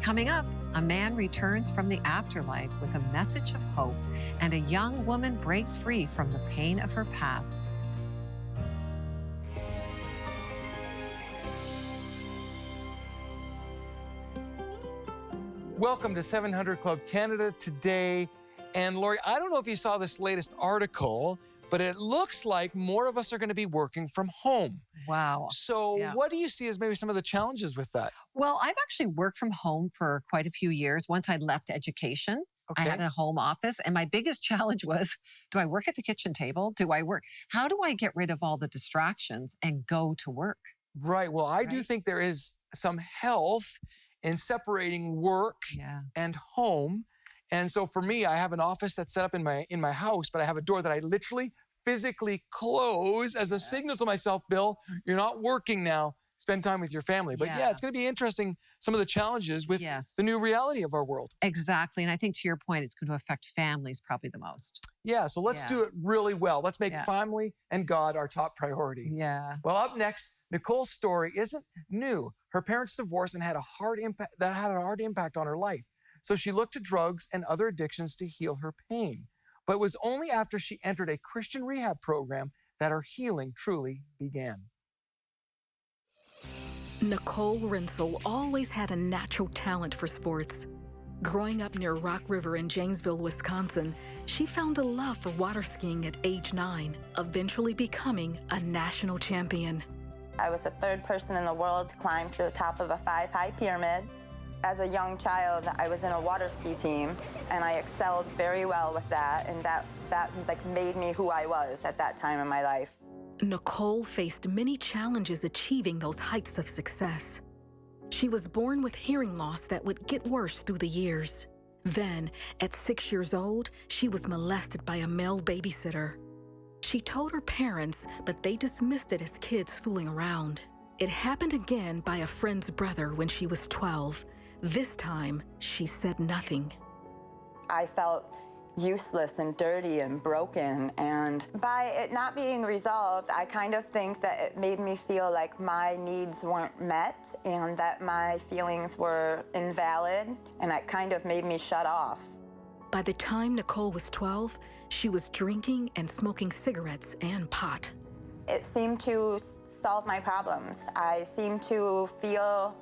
Coming up, a man returns from the afterlife with a message of hope, and a young woman breaks free from the pain of her past. Welcome to 700 Club Canada today. And Lori, I don't know if you saw this latest article, but it looks like more of us are going to be working from home. Wow. So what do you see as maybe some of the challenges with that? Well, I've actually worked from home for quite a few years. Once I left education, I had a home office. And my biggest challenge was, do I work at the kitchen table? How do I get rid of all the distractions and go to work? Right. Well, I do think there is some health in separating work and home. And so for me, I have an office that's set up in my house, but I have a door that I literally physically close as a signal to myself, Bill, you're not working now. Spend time with your family. But it's going to be interesting, some of the challenges with the new reality of our world. Exactly. And I think to your point, it's going to affect families probably the most. Yeah. So let's do it really well. Let's make family and God our top priority. Yeah. Well, up next, Nicole's story isn't new. Her parents divorced and had a hard impact on her life. So she looked to drugs and other addictions to heal her pain. But it was only after she entered a Christian rehab program that her healing truly began. Nicole Renzel always had a natural talent for sports. Growing up near Rock River in Janesville, Wisconsin, she found a love for water skiing at age 9, eventually becoming a national champion. I was the third person in the world to climb to the top of a 5-high pyramid. As a young child, I was in a water ski team, and I excelled very well with that, and that made me who I was at that time in my life. Nicole faced many challenges achieving those heights of success. She was born with hearing loss that would get worse through the years. Then, at 6 years old, she was molested by a male babysitter. She told her parents, but they dismissed it as kids fooling around. It happened again by a friend's brother when she was 12. This time, she said nothing. I felt useless and dirty and broken, and by it not being resolved, I kind of think that it made me feel like my needs weren't met and that my feelings were invalid, and it kind of made me shut off. By the time Nicole was 12, she was drinking and smoking cigarettes and pot. It seemed to solve my problems. I seemed to feel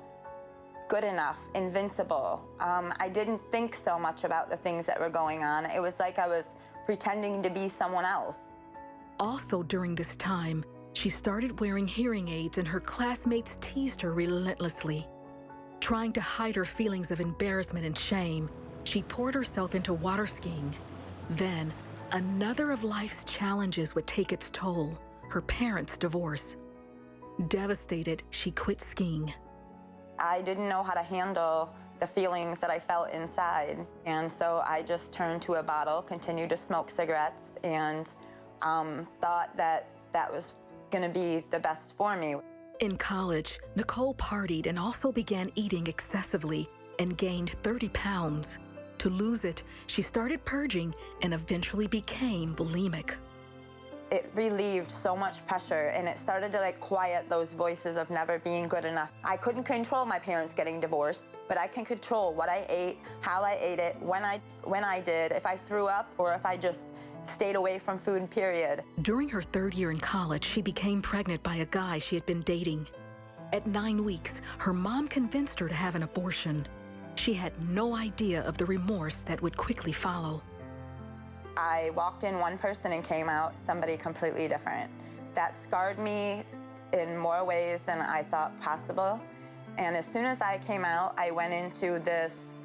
good enough, invincible. I didn't think so much about the things that were going on. It was like I was pretending to be someone else. Also during this time, she started wearing hearing aids and her classmates teased her relentlessly. Trying to hide her feelings of embarrassment and shame, she poured herself into water skiing. Then, another of life's challenges would take its toll, her parents' divorce. Devastated, she quit skiing. I didn't know how to handle the feelings that I felt inside, and so I just turned to a bottle, continued to smoke cigarettes, and thought that that was going to be the best for me. In college, Nicole partied and also began eating excessively and gained 30 pounds. To lose it, she started purging and eventually became bulimic. It relieved so much pressure, and it started to quiet those voices of never being good enough. I couldn't control my parents getting divorced, but I can control what I ate, how I ate it, when I did, if I threw up, or if I just stayed away from food, period. During her 3rd year in college, she became pregnant by a guy she had been dating. At 9 weeks, her mom convinced her to have an abortion. She had no idea of the remorse that would quickly follow. I walked in one person and came out somebody completely different. That scarred me in more ways than I thought possible. And as soon as I came out, I went into this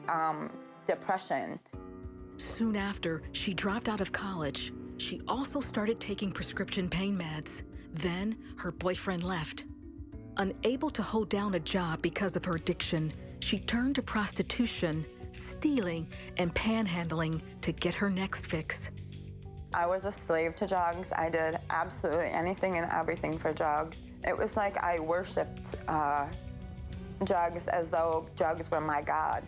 depression. Soon after, she dropped out of college. She also started taking prescription pain meds. Then, her boyfriend left. Unable to hold down a job because of her addiction, she turned to prostitution, stealing, and panhandling to get her next fix. I was a slave to drugs. I did absolutely anything and everything for drugs. It was like I worshipped drugs as though drugs were my God.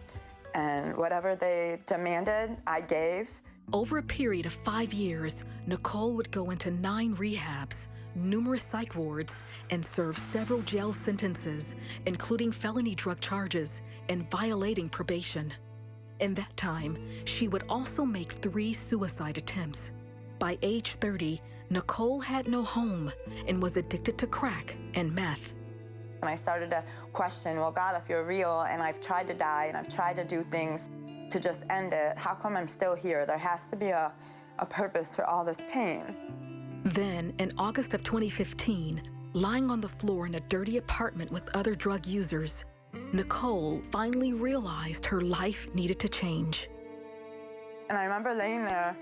And whatever they demanded, I gave. Over a period of 5 years, Nicole would go into 9 rehabs, numerous psych wards, and served several jail sentences, including felony drug charges and violating probation. In that time, she would also make 3 suicide attempts. By age 30, Nicole had no home and was addicted to crack and meth. And I started to question, well, God, if you're real and I've tried to die and I've tried to do things to just end it, how come I'm still here? There has to be a purpose for all this pain. Then, in August of 2015, lying on the floor in a dirty apartment with other drug users, Nicole finally realized her life needed to change. And I remember laying there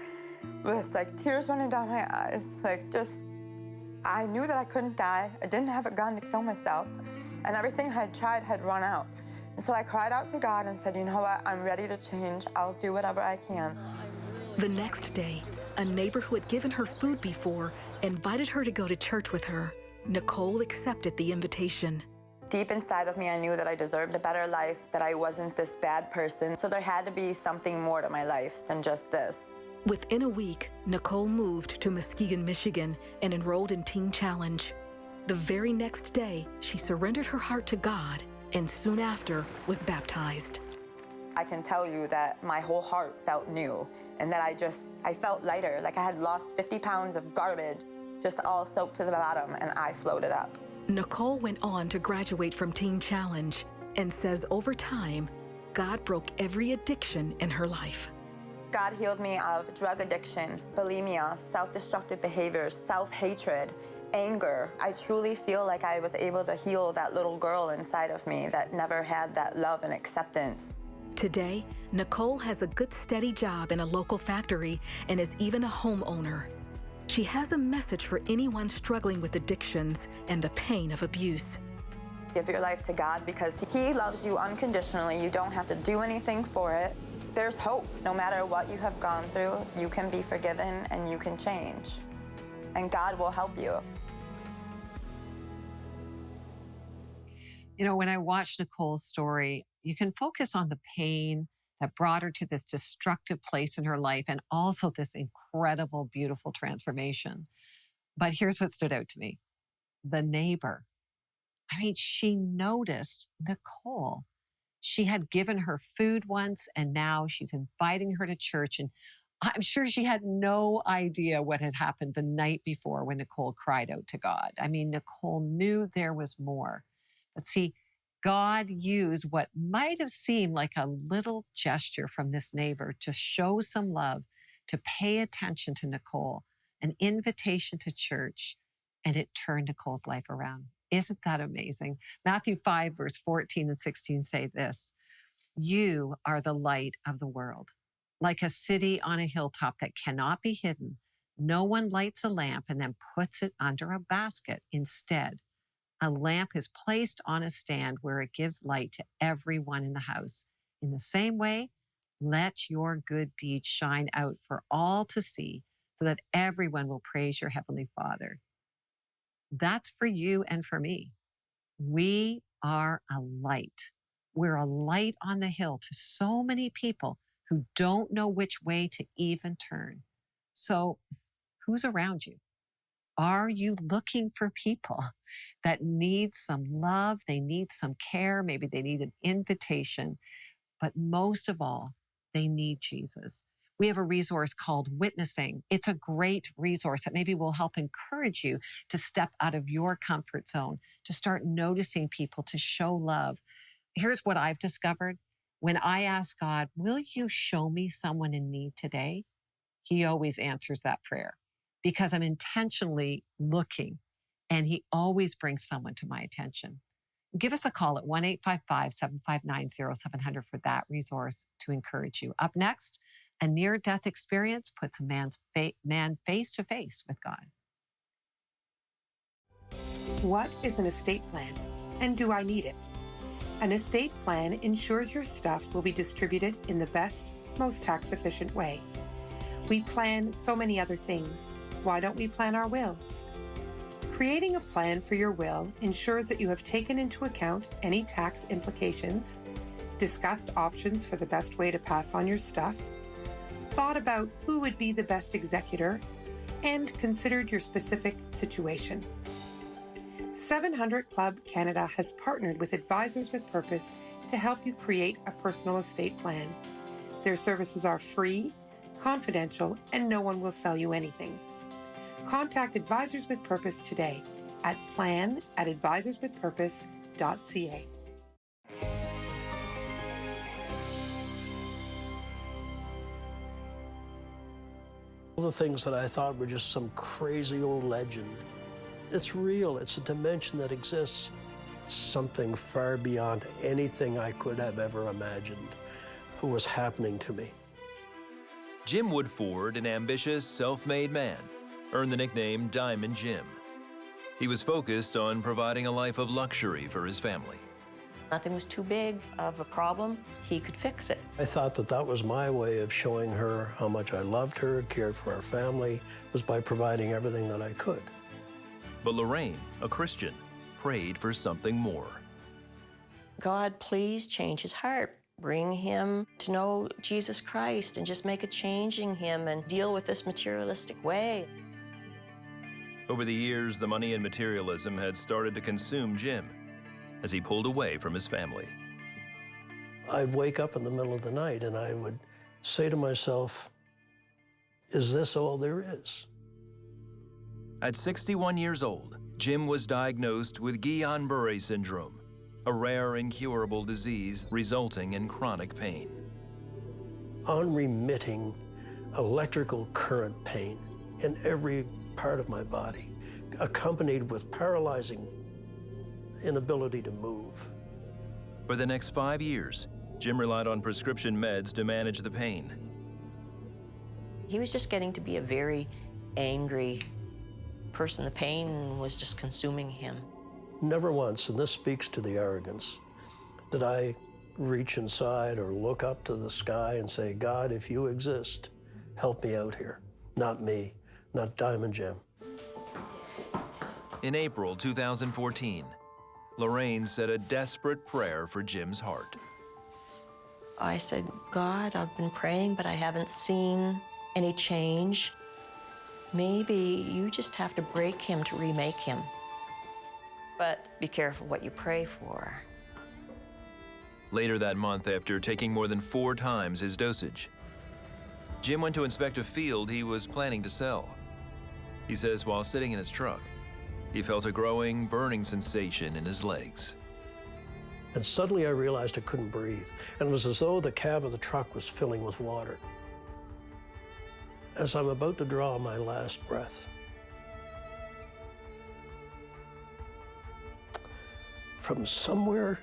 with tears running down my eyes, I knew that I couldn't die. I didn't have a gun to kill myself, and everything I had tried had run out. And so I cried out to God and said, you know what, I'm ready to change. I'll do whatever I can. The next day, a neighbor who had given her food before invited her to go to church with her. Nicole accepted the invitation. Deep inside of me, I knew that I deserved a better life, that I wasn't this bad person. So there had to be something more to my life than just this. Within a week, Nicole moved to Muskegon, Michigan, and enrolled in Teen Challenge. The very next day, she surrendered her heart to God and soon after was baptized. I can tell you that my whole heart felt new and that I felt lighter, like I had lost 50 pounds of garbage, just all soaked to the bottom, and I floated up. Nicole went on to graduate from Teen Challenge and says over time, God broke every addiction in her life. God healed me of drug addiction, bulimia, self-destructive behaviors, self-hatred, anger. I truly feel like I was able to heal that little girl inside of me that never had that love and acceptance. Today, Nicole has a good steady job in a local factory and is even a homeowner. She has a message for anyone struggling with addictions and the pain of abuse. Give your life to God because He loves you unconditionally. You don't have to do anything for it. There's hope. No matter what you have gone through, you can be forgiven and you can change. And God will help you. You know, when I watch Nicole's story, you can focus on the pain that brought her to this destructive place in her life and also this incredible, beautiful transformation. But here's what stood out to me. The neighbor. I mean, she noticed Nicole. She had given her food once, and now she's inviting her to church. And I'm sure she had no idea what had happened the night before when Nicole cried out to God. I mean, Nicole knew there was more. But see, God used what might have seemed like a little gesture from this neighbor to show some love, to pay attention to Nicole, an invitation to church, and it turned Nicole's life around. Isn't that amazing? Matthew 5, verse 14 and 16 say this, "You are the light of the world, like a city on a hilltop that cannot be hidden. No one lights a lamp and then puts it under a basket. Instead, a lamp is placed on a stand where it gives light to everyone in the house. In the same way, let your good deeds shine out for all to see so that everyone will praise your Heavenly Father." That's for you and for me. We are a light. We're a light on the hill to so many people who don't know which way to even turn. So who's around you? Are you looking for people that need some love? They need some care. Maybe they need an invitation. But most of all, they need Jesus. We have a resource called Witnessing. It's a great resource that maybe will help encourage you to step out of your comfort zone, to start noticing people, to show love. Here's what I've discovered. When I ask God, will you show me someone in need today? He always answers that prayer because I'm intentionally looking, and He always brings someone to my attention. Give us a call at 1-855-759-0700 for that resource to encourage you. Up next, a near-death experience puts a man face to face with God. What is an estate plan, and do I need it? An estate plan ensures your stuff will be distributed in the best, most tax-efficient way. We plan so many other things. Why don't we plan our wills? Creating a plan for your will ensures that you have taken into account any tax implications, discussed options for the best way to pass on your stuff, thought about who would be the best executor, and considered your specific situation. 700 Club Canada has partnered with Advisors with Purpose to help you create a personal estate plan. Their services are free, confidential, and no one will sell you anything. Contact Advisors with Purpose today at plan@advisorswithpurpose.ca. All the things that I thought were just some crazy old legend. It's real. It's a dimension that exists. Something far beyond anything I could have ever imagined was happening to me. Jim Woodford, an ambitious, self-made man, earned the nickname Diamond Jim. He was focused on providing a life of luxury for his family. Nothing was too big of a problem. He could fix it. I thought that that was my way of showing her how much I loved her, cared for our family, was by providing everything that I could. But Lorraine, a Christian, prayed for something more. God, please change his heart. Bring him to know Jesus Christ and just make a change in him and deal with this materialistic way. Over the years, the money and materialism had started to consume Jim as he pulled away from his family. I'd wake up in the middle of the night and I would say to myself, is this all there is? At 61 years old, Jim was diagnosed with Guillain-Barré syndrome, a rare incurable disease resulting in chronic pain. Unremitting electrical current pain in every part of my body, accompanied with paralyzing inability to move. For the next 5 years, Jim relied on prescription meds to manage the pain. He was just getting to be a very angry person. The pain was just consuming him. Never once, and this speaks to the arrogance, did I reach inside or look up to the sky and say, God, if you exist, help me out here. Not me, not Diamond Jim. In April 2014, Lorraine said a desperate prayer for Jim's heart. I said, God, I've been praying, but I haven't seen any change. Maybe you just have to break him to remake him. But be careful what you pray for. Later that month, after taking more than 4 times his dosage, Jim went to inspect a field he was planning to sell. He says while sitting in his truck, he felt a growing, burning sensation in his legs. And suddenly I realized I couldn't breathe. And it was as though the cab of the truck was filling with water. As I'm about to draw my last breath, from somewhere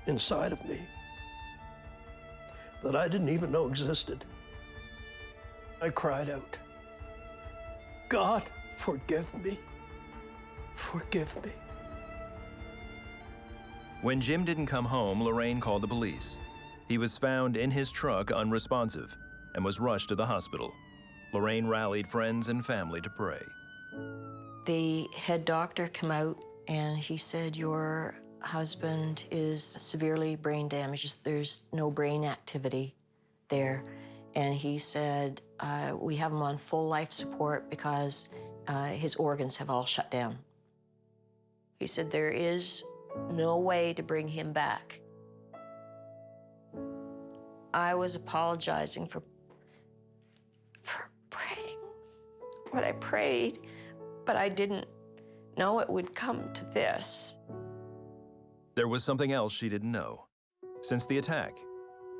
inside of me that I didn't even know existed, I cried out, God, forgive me. Forgive me. When Jim didn't come home, Lorraine called the police. He was found in his truck unresponsive and was rushed to the hospital. Lorraine rallied friends and family to pray. The head doctor came out and he said, your husband is severely brain damaged. There's no brain activity there. And he said, we have him on full life support because his organs have all shut down. He said, there is no way to bring him back. I was apologizing for praying what I prayed, but I didn't know it would come to this. There was something else she didn't know. Since the attack,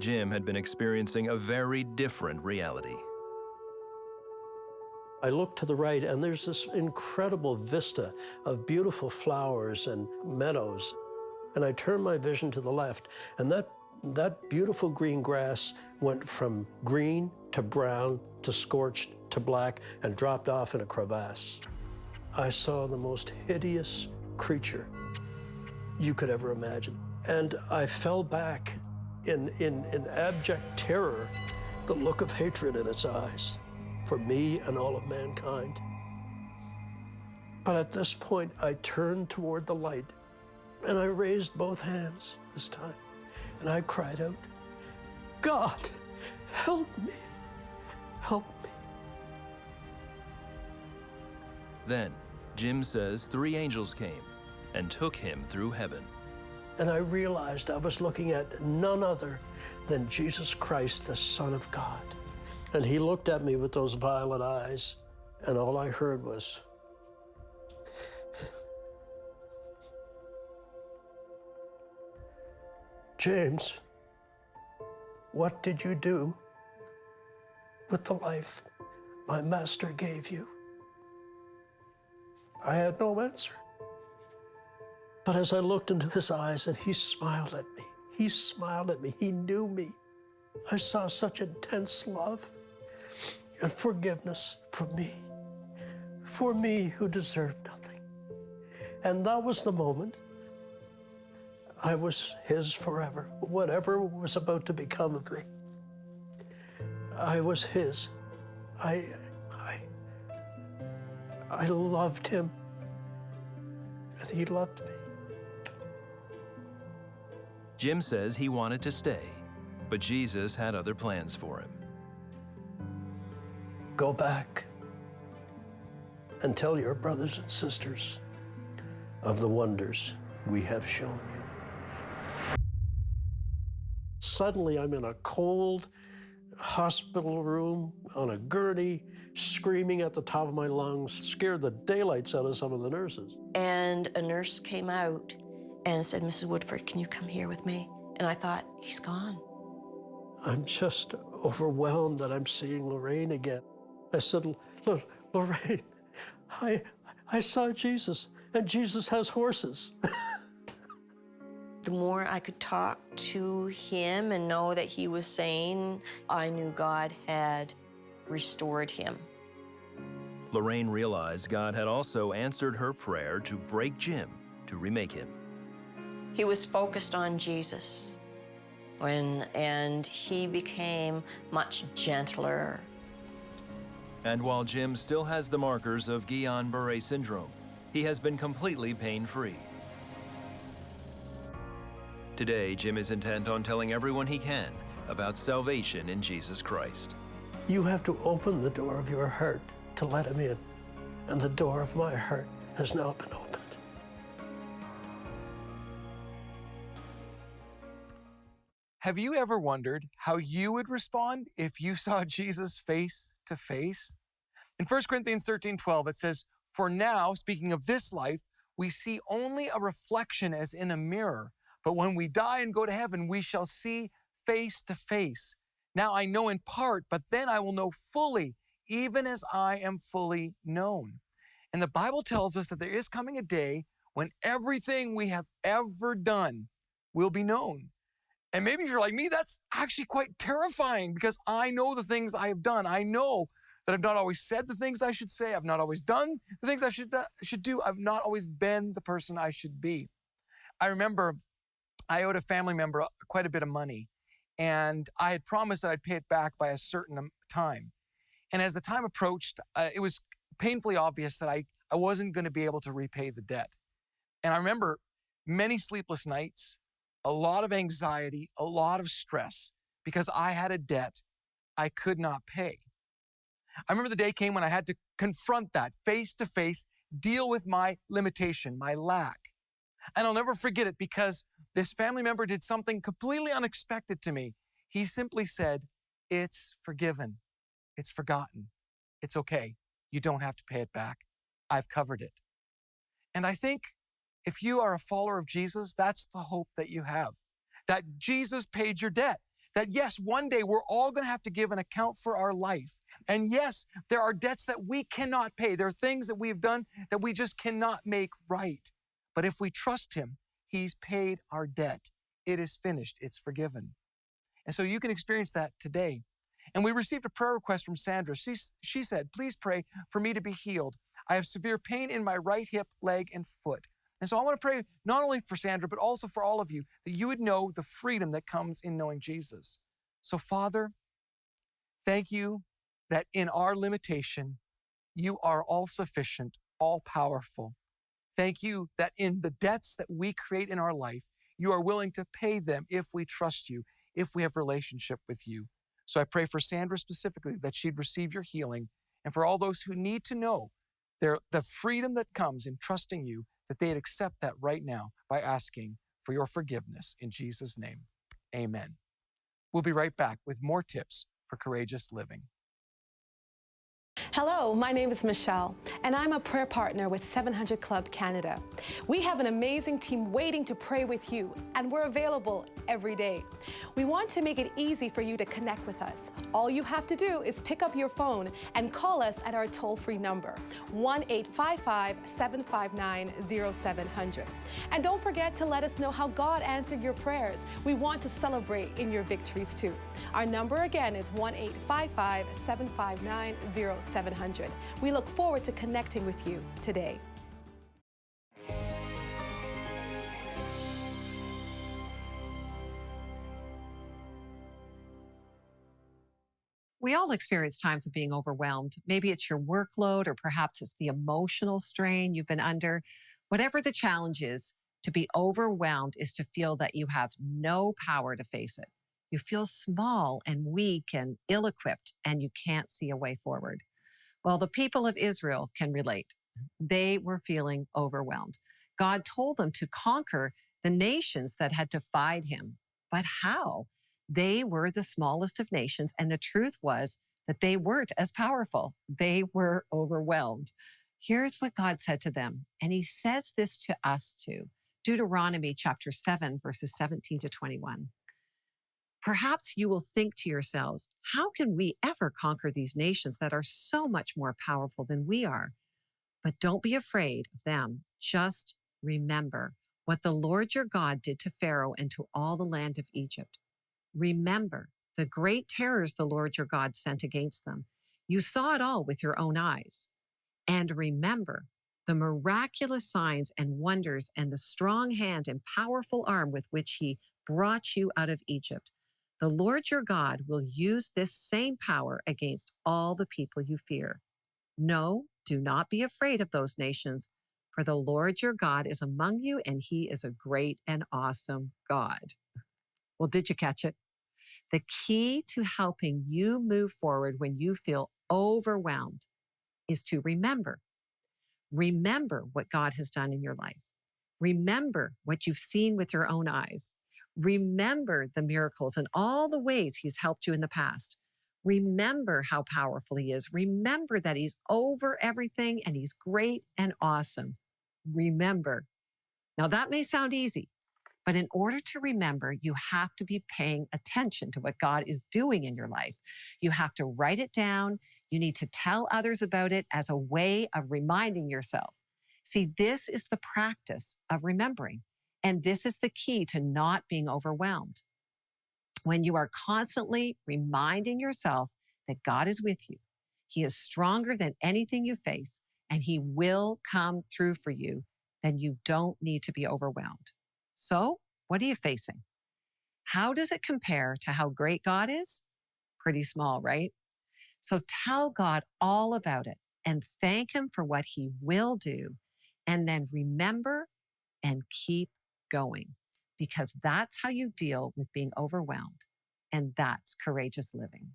Jim had been experiencing a very different reality. I look to the right, and there's this incredible vista of beautiful flowers and meadows. And I turn my vision to the left, and that beautiful green grass went from green to brown to scorched to black and dropped off in a crevasse. I saw the most hideous creature you could ever imagine. And I fell back in abject terror, the look of hatred in its eyes for me and all of mankind. But at this point, I turned toward the light and I raised both hands this time and I cried out, God, help me, help me. Then, Jim says 3 angels came and took him through heaven. And I realized I was looking at none other than Jesus Christ, the Son of God. And he looked at me with those violet eyes, and all I heard was, James, what did you do with the life my master gave you? I had no answer. But as I looked into his eyes and he smiled at me, he knew me. I saw such intense love and forgiveness for me who deserved nothing. And that was the moment I was his forever. Whatever was about to become of me, I was his. I loved him, and he loved me. Jim says he wanted to stay, but Jesus had other plans for him. Go back and tell your brothers and sisters of the wonders we have shown you. Suddenly, I'm in a cold hospital room on a gurney, screaming at the top of my lungs, scared the daylights out of some of the nurses. And a nurse came out and said, Mrs. Woodford, can you come here with me? And I thought, he's gone. I'm just overwhelmed that I'm seeing Lorraine again. I said, look, Lorraine, I saw Jesus, and Jesus has horses. The more I could talk to him and know that he was sane, I knew God had restored him. Lorraine realized God had also answered her prayer to break Jim, to remake him. He was focused on Jesus, and he became much gentler. And while Jim still has the markers of Guillain-Barré syndrome, he has been completely pain-free. Today, Jim is intent on telling everyone he can about salvation in Jesus Christ. You have to open the door of your heart to let him in, and the door of my heart has now been opened. Have you ever wondered how you would respond if you saw Jesus face to face? In 1 Corinthians 13:12, it says, "For now, speaking of this life, we see only a reflection as in a mirror. But when we die and go to heaven, we shall see face to face. Now I know in part, but then I will know fully, even as I am fully known." And the Bible tells us that there is coming a day when everything we have ever done will be known. And maybe if you're like me, that's actually quite terrifying, because I know the things I have done. I know that I've not always said the things I should say. I've not always done the things I should do. I've not always been the person I should be. I remember I owed a family member quite a bit of money, and I had promised that I'd pay it back by a certain time. And as the time approached, it was painfully obvious that I wasn't going to be able to repay the debt. And I remember many sleepless nights, a lot of anxiety, a lot of stress, because I had a debt I could not pay. I remember the day came when I had to confront that face to face, deal with my limitation, my lack. And I'll never forget it, because this family member did something completely unexpected to me. He simply said, "It's forgiven. It's forgotten. It's okay. You don't have to pay it back. I've covered it." And I think if you are a follower of Jesus, that's the hope that you have. That Jesus paid your debt. That yes, one day we're all going to have to give an account for our life. And yes, there are debts that we cannot pay. There are things that we've done that we just cannot make right. But if we trust him, he's paid our debt. It is finished. It's forgiven. And so you can experience that today. And we received a prayer request from Sandra. She said, "Please pray for me to be healed. I have severe pain in my right hip, leg, and foot." And so I want to pray not only for Sandra, but also for all of you, that you would know the freedom that comes in knowing Jesus. So Father, thank you that in our limitation, you are all sufficient, all powerful. Thank you that in the debts that we create in our life, you are willing to pay them if we trust you, if we have relationship with you. So I pray for Sandra specifically, that she'd receive your healing, and for all those who need to know the freedom that comes in trusting you, that they'd accept that right now by asking for your forgiveness in Jesus' name. Amen. We'll be right back with more tips for courageous living. Hello, my name is Michelle, and I'm a prayer partner with 700 Club Canada. We have an amazing team waiting to pray with you, and we're available every day. We want to make it easy for you to connect with us. All you have to do is pick up your phone and call us at our toll-free number, 1-855-759-0700. And don't forget to let us know how God answered your prayers. We want to celebrate in your victories too. Our number again is 1-855-759-0700. We look forward to connecting with you today. We all experience times of being overwhelmed. Maybe it's your workload, or perhaps it's the emotional strain you've been under. Whatever the challenge is, to be overwhelmed is to feel that you have no power to face it. You feel small and weak and ill-equipped, and you can't see a way forward. Well, the people of Israel can relate. They were feeling overwhelmed. God told them to conquer the nations that had defied him. But how? They were the smallest of nations, and the truth was that they weren't as powerful. They were overwhelmed. Here's what God said to them, and he says this to us too. Deuteronomy chapter 7, verses 17 to 21. Perhaps you will think to yourselves, how can we ever conquer these nations that are so much more powerful than we are? But don't be afraid of them. Just remember what the Lord your God did to Pharaoh and to all the land of Egypt. Remember the great terrors the Lord your God sent against them. You saw it all with your own eyes. And remember the miraculous signs and wonders and the strong hand and powerful arm with which he brought you out of Egypt. The Lord your God will use this same power against all the people you fear. No, do not be afraid of those nations, for the Lord your God is among you, and he is a great and awesome God. Well, did you catch it? The key to helping you move forward when you feel overwhelmed is to remember. Remember what God has done in your life. Remember what you've seen with your own eyes. Remember the miracles and all the ways he's helped you in the past. Remember how powerful he is. Remember that he's over everything and he's great and awesome. Remember. Now that may sound easy, but in order to remember, you have to be paying attention to what God is doing in your life. You have to write it down. You need to tell others about it as a way of reminding yourself. See, this is the practice of remembering, and this is the key to not being overwhelmed. When you are constantly reminding yourself that God is with you, he is stronger than anything you face, and he will come through for you, then you don't need to be overwhelmed. So, what are you facing? How does it compare to how great God is? Pretty small, right? So tell God all about it and thank him for what he will do. And then remember and keep going, because that's how you deal with being overwhelmed. And that's courageous living.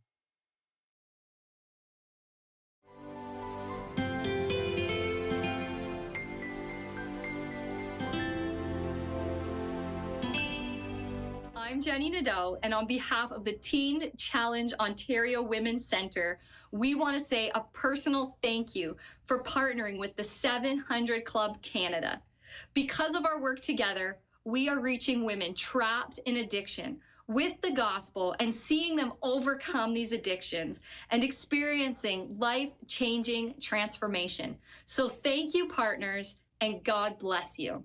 I'm Jenny Nadeau, and on behalf of the Teen Challenge Ontario Women's Centre, we want to say a personal thank you for partnering with the 700 Club Canada. Because of our work together, we are reaching women trapped in addiction with the gospel and seeing them overcome these addictions and experiencing life-changing transformation. So thank you, partners, and God bless you.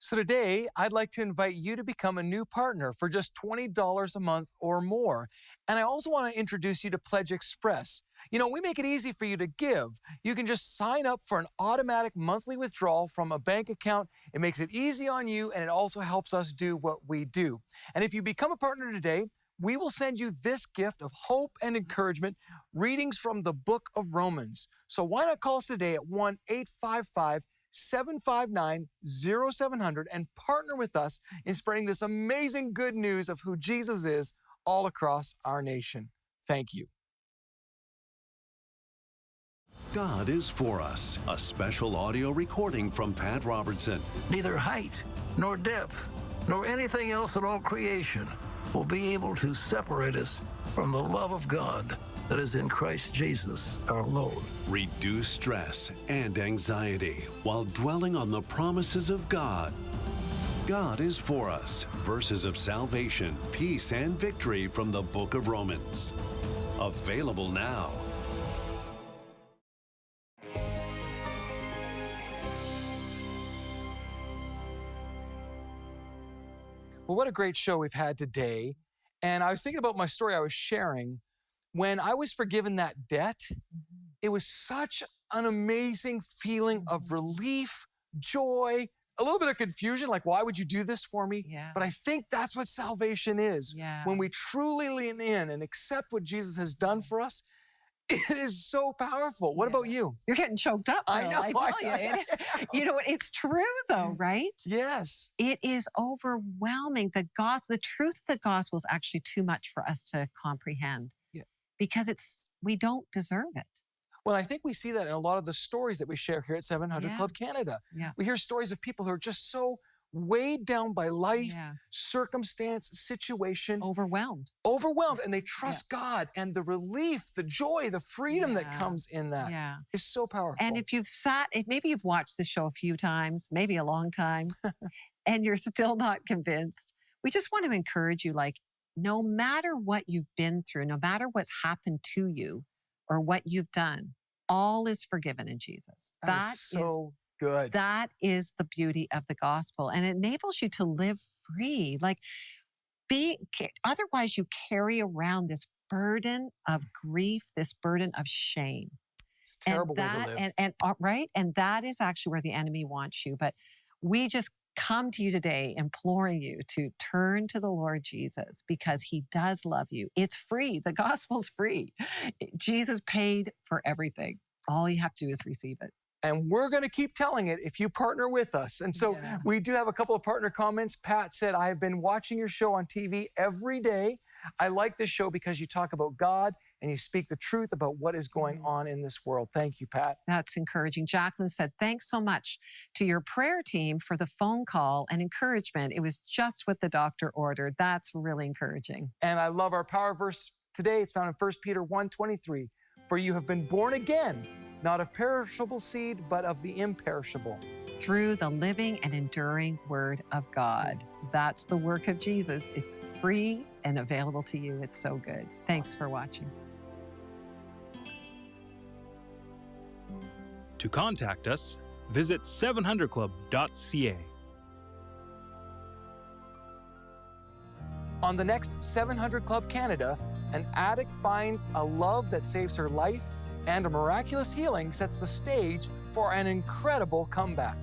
So today, I'd like to invite you to become a new partner for just $20 a month or more. And I also want to introduce you to Pledge Express. You know, we make it easy for you to give. You can just sign up for an automatic monthly withdrawal from a bank account. It makes it easy on you, and it also helps us do what we do. And if you become a partner today, we will send you this gift of hope and encouragement, readings from the book of Romans. So why not call us today at 1-855-759-0700 and partner with us in spreading this amazing good news of who Jesus is all across our nation. Thank you. God is For Us, a special audio recording from Pat Robertson. Neither height, nor depth, nor anything else in all creation will be able to separate us from the love of God that is in Christ Jesus our Lord. Reduce stress and anxiety while dwelling on the promises of God. God is For Us, verses of salvation, peace, and victory from the book of Romans. Available now. Well, what a great show we've had today. And I was thinking about my story I was sharing. When I was forgiven that debt, it was such an amazing feeling of relief, joy, a little bit of confusion, like, why would you do this for me? Yeah. But I think that's what salvation is. Yeah. When we truly lean in and accept what Jesus has done for us, it is so powerful. What about you? You're getting choked up, Bill, I know. I tell you. It is, you know what? It's true, though, right? Yes. It is overwhelming. The truth of the gospel is actually too much for us to comprehend. Yeah. Because we don't deserve it. Well, I think we see that in a lot of the stories that we share here at 700 Club Canada. Yeah. We hear stories of people who are just so weighed down by life, circumstance, situation. Overwhelmed. And they trust God, and the relief, the joy, the freedom that comes in that is so powerful. And if maybe you've watched the show a few times, maybe a long time, and you're still not convinced, we just want to encourage you, like, no matter what you've been through, no matter what's happened to you or what you've done, all is forgiven in Jesus. That is so good. That is the beauty of the gospel. And it enables you to live free. Otherwise you carry around this burden of grief, this burden of shame. It's a terrible way to live. Right? And that is actually where the enemy wants you. But we just come to you today imploring you to turn to the Lord Jesus because he does love you. It's free. The gospel's free. Jesus paid for everything. All you have to do is receive it. And we're going to keep telling it if you partner with us. And so we do have a couple of partner comments. Pat said, I have been watching your show on TV every day. I like this show because you talk about God and you speak the truth about what is going on in this world. Thank you, Pat. That's encouraging. Jacqueline said, thanks so much to your prayer team for the phone call and encouragement. It was just what the doctor ordered. That's really encouraging. And I love our power verse today. It's found in 1 Peter 1:23. For you have been born again, not of perishable seed, but of the imperishable. Through the living and enduring word of God. That's the work of Jesus. It's free and available to you. It's so good. Thanks for watching. To contact us, visit 700club.ca. On the next 700 Club Canada, an addict finds a love that saves her life, and a miraculous healing sets the stage for an incredible comeback.